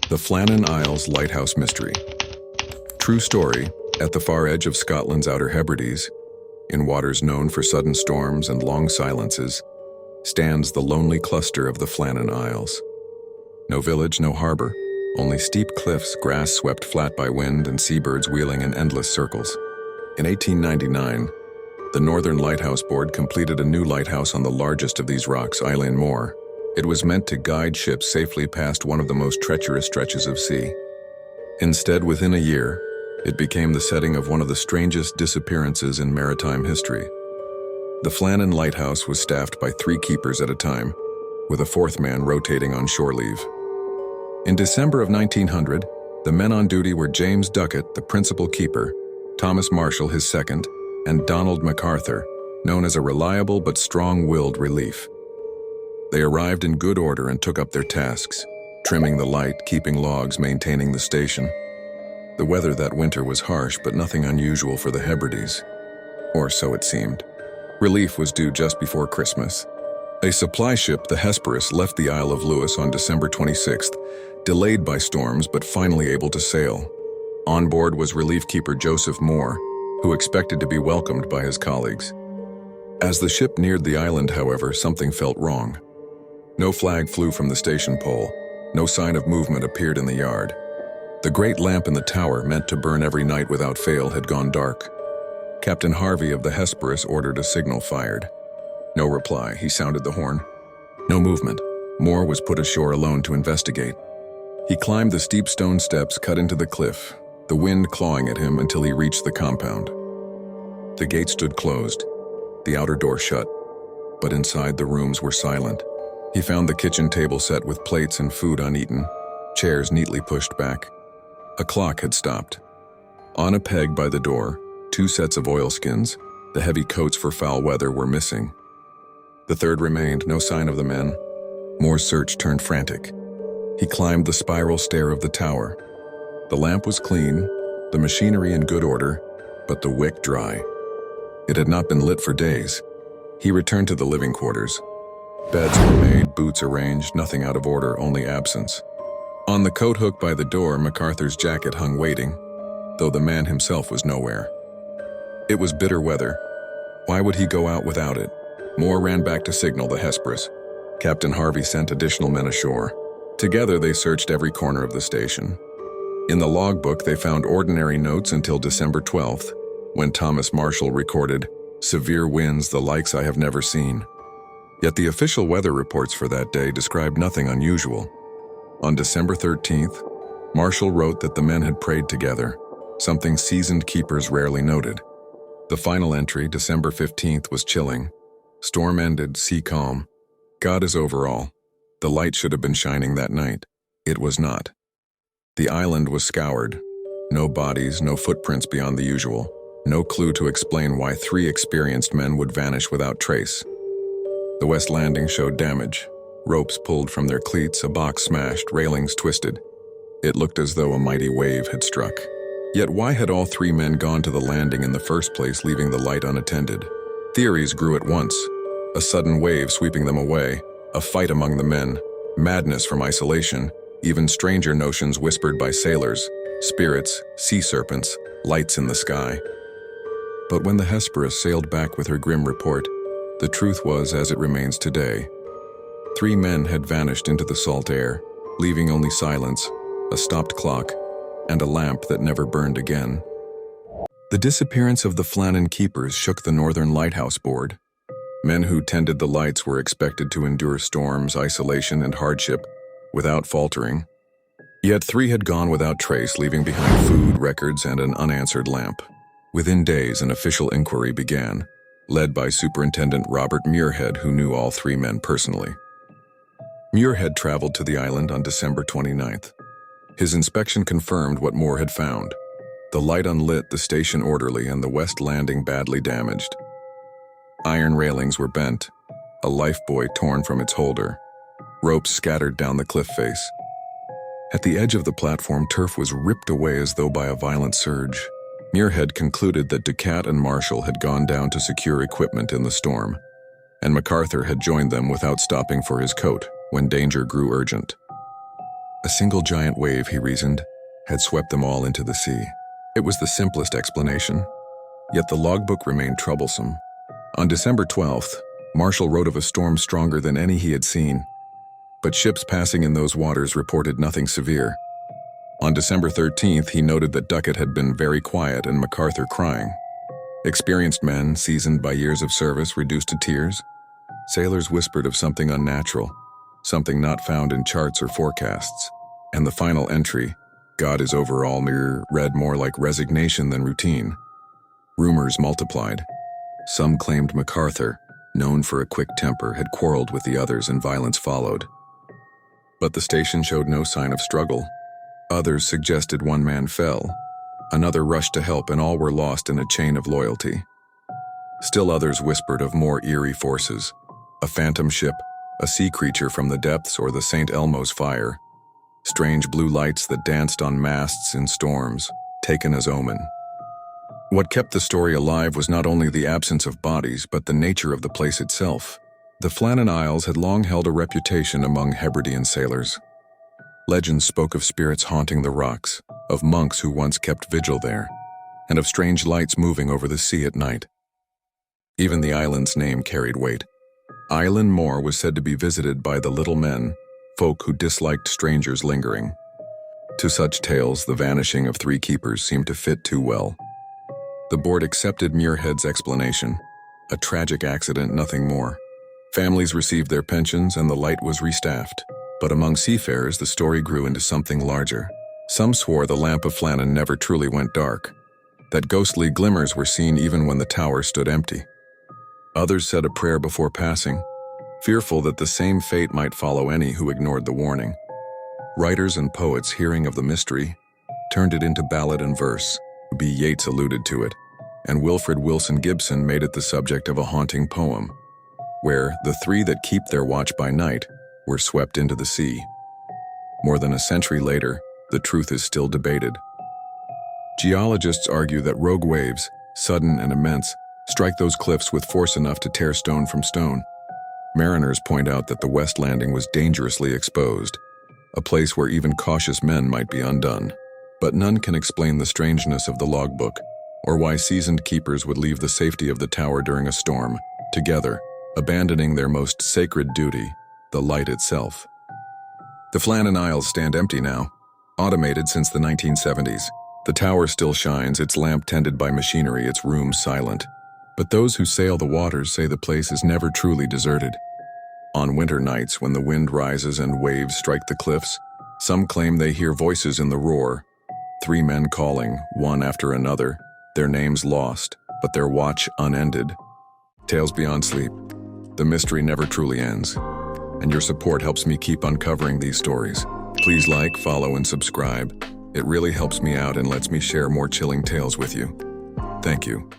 The Flannan Isles Lighthouse Mystery. True story, at the far edge of Scotland's Outer Hebrides, in waters known for sudden storms and long silences, stands the lonely cluster of the Flannan Isles. No village, no harbor, only steep cliffs, grass swept flat by wind, and seabirds wheeling in endless circles. In 1899, the Northern Lighthouse Board completed a new lighthouse on the largest of these rocks, Eilean Mòr. It was meant to guide ships safely past one of the most treacherous stretches of sea. Instead, within a year, it became the setting of one of the strangest disappearances in maritime history. The Flannan Lighthouse was staffed by 3 keepers at a time, with a 4th man rotating on shore leave. In December of 1900, the men on duty were James Duckett, the principal keeper, Thomas Marshall, his second, and Donald MacArthur, known as a reliable but strong-willed relief. They arrived in good order and took up their tasks, trimming the light, keeping logs, maintaining the station. The weather that winter was harsh, but nothing unusual for the Hebrides. Or so it seemed. Relief was due just before Christmas. A supply ship, the Hesperus, left the Isle of Lewis on December 26th, delayed by storms but finally able to sail. On board was relief keeper Joseph Moore, who expected to be welcomed by his colleagues. As the ship neared the island, however, something felt wrong. No flag flew from the station pole. No sign of movement appeared in the yard. The great lamp in the tower, meant to burn every night without fail, had gone dark. Captain Harvey of the Hesperus ordered a signal fired. No reply. He sounded the horn. No movement. Moore was put ashore alone to investigate. He climbed the steep stone steps cut into the cliff, the wind clawing at him until he reached the compound. The gate stood closed, the outer door shut, but inside the rooms were silent. He found the kitchen table set with plates and food uneaten, chairs neatly pushed back. A clock had stopped. On a peg by the door, 2 sets of oilskins, the heavy coats for foul weather, were missing. The third remained, no sign of the men. Moore's search turned frantic. He climbed the spiral stair of the tower. The lamp was clean, the machinery in good order, but the wick dry. It had not been lit for days. He returned to the living quarters. Beds were made, boots arranged, nothing out of order, only absence. On the coat hook by the door, MacArthur's jacket hung waiting, though the man himself was nowhere. It was bitter weather. Why would he go out without it? Moore ran back to signal the Hesperus. Captain Harvey sent additional men ashore. Together they searched every corner of the station. In the logbook they found ordinary notes until December 12th, when Thomas Marshall recorded, "Severe winds, the likes I have never seen." Yet the official weather reports for that day described nothing unusual. On December 13th, Marshall wrote that the men had prayed together, something seasoned keepers rarely noted. The final entry, December 15th, was chilling. Storm ended, sea calm. God is over all. The light should have been shining that night. It was not. The island was scoured. No bodies, no footprints beyond the usual. No clue to explain why 3 experienced men would vanish without trace. The west landing showed damage. Ropes pulled from their cleats, a box smashed, railings twisted. It looked as though a mighty wave had struck. Yet why had all 3 men gone to the landing in the first place, leaving the light unattended? Theories grew at once. A sudden wave sweeping them away, a fight among the men, madness from isolation, even stranger notions whispered by sailors, spirits, sea serpents, lights in the sky. But when the Hesperus sailed back with her grim report, the truth was as it remains today. 3 men had vanished into the salt air, leaving only silence, a stopped clock, and a lamp that never burned again. The disappearance of the Flannan keepers shook the Northern Lighthouse Board. Men who tended the lights were expected to endure storms, isolation, and hardship without faltering. Yet 3 had gone without trace, leaving behind food, records, and an unanswered lamp. Within days, an official inquiry began, led by Superintendent Robert Muirhead, who knew all 3 men personally. Muirhead traveled to the island on December 29th. His inspection confirmed what Moore had found. The light unlit, the station orderly, and the west landing badly damaged. Iron railings were bent, a lifebuoy torn from its holder, ropes scattered down the cliff face. At the edge of the platform, turf was ripped away as though by a violent surge. Muirhead concluded that Ducat and Marshall had gone down to secure equipment in the storm, and MacArthur had joined them without stopping for his coat when danger grew urgent. A single giant wave, he reasoned, had swept them all into the sea. It was the simplest explanation, yet the logbook remained troublesome. On December 12th, Marshall wrote of a storm stronger than any he had seen, but ships passing in those waters reported nothing severe. On December 13th, he noted that Duckett had been very quiet and MacArthur crying. Experienced men, seasoned by years of service, reduced to tears. Sailors whispered of something unnatural, something not found in charts or forecasts. And the final entry, "God is over all," read more like resignation than routine. Rumors multiplied. Some claimed MacArthur, known for a quick temper, had quarreled with the others and violence followed. But the station showed no sign of struggle. Others suggested one man fell, another rushed to help, and all were lost in a chain of loyalty. Still others whispered of more eerie forces, a phantom ship, a sea creature from the depths, or the St. Elmo's fire. Strange blue lights that danced on masts in storms, taken as omen. What kept the story alive was not only the absence of bodies, but the nature of the place itself. The Flannan Isles had long held a reputation among Hebridean sailors. Legends spoke of spirits haunting the rocks, of monks who once kept vigil there, and of strange lights moving over the sea at night. Even the island's name carried weight. Eilean Mòr was said to be visited by the little men, folk who disliked strangers lingering. To such tales, the vanishing of 3 keepers seemed to fit too well. The board accepted Muirhead's explanation, a tragic accident, nothing more. Families received their pensions and the light was restaffed. But among seafarers, the story grew into something larger. Some swore the lamp of Flannan never truly went dark, that ghostly glimmers were seen even when the tower stood empty. Others said a prayer before passing, fearful that the same fate might follow any who ignored the warning. Writers and poets, hearing of the mystery, turned it into ballad and verse. B. Yeats alluded to it, and Wilfred Wilson Gibson made it the subject of a haunting poem, where the 3 that keep their watch by night were swept into the sea. More than a century later, the truth is still debated. Geologists argue that rogue waves, sudden and immense, strike those cliffs with force enough to tear stone from stone. Mariners point out that the West Landing was dangerously exposed, a place where even cautious men might be undone. But none can explain the strangeness of the logbook, or why seasoned keepers would leave the safety of the tower during a storm, together, abandoning their most sacred duty, the light itself. The Flannan Isles stand empty now, automated since the 1970s. The tower still shines, its lamp tended by machinery, its rooms silent. But those who sail the waters say the place is never truly deserted. On winter nights, when the wind rises and waves strike the cliffs, some claim they hear voices in the roar, 3 men calling, one after another, their names lost, but their watch unended. Tales beyond sleep. The mystery never truly ends, and your support helps me keep uncovering these stories. Please like, follow, and subscribe. It really helps me out and lets me share more chilling tales with you. Thank you.